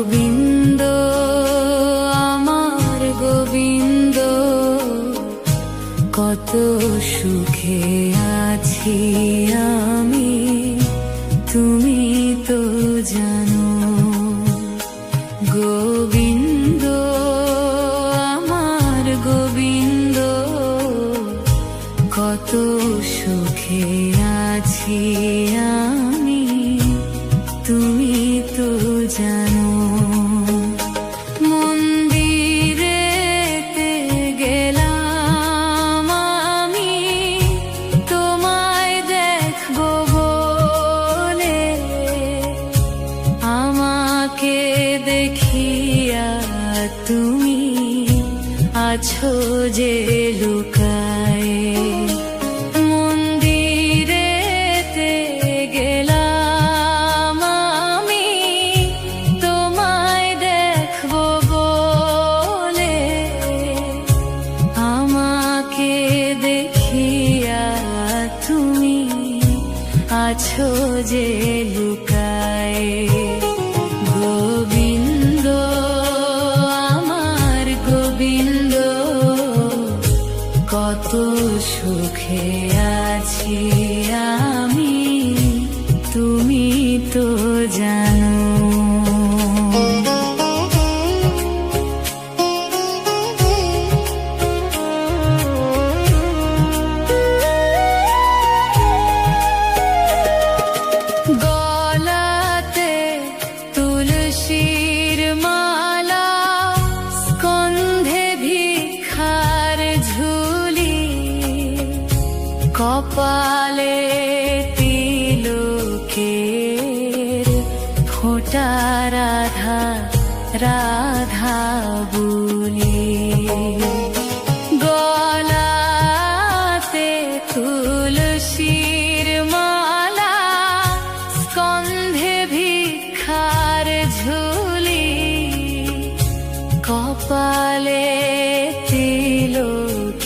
গোবিন্দ আমার গোবিন্দ, কত সুখে আছি আমি, তুমি তো জানো। গোবিন্দ আমার গোবিন্দ, কত সুখে আছি আমি, তুমি তো জানো। মন্দিরেতে গেলাম আমি তোমায় দেখবো বলে, আমাকে দেখিয়া তুমি আছো যে লুকায়ে। মন্দিরেতে গেলাম আমি তোমায় দেখবো বলে, আমাকে দেখিয়া তুমি আছো যে লুকায়ে। গোবিন্দ আমার গোবিন্দ, কত সুখে আছি আমি, তুমি তো জানো। গলাতে তুলসীর মালা, স্কন্ধে ভিক্ষার ঝুলি, কপালে তিলকের ফোঁটা, রাধা রাধা বলি। গলাতে তুলসীর মালা, স্কন্ধে ভিক্ষার ঝুলি, কপালে তিলকের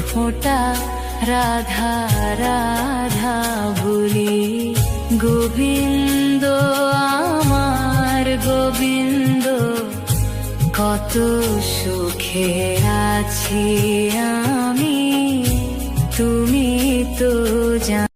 ফোঁটা, রাধা রাধা বলি। গোবিন্দ আমার গোবিন্দ, কত সুখে আছি আমি, তুমি তো জানো।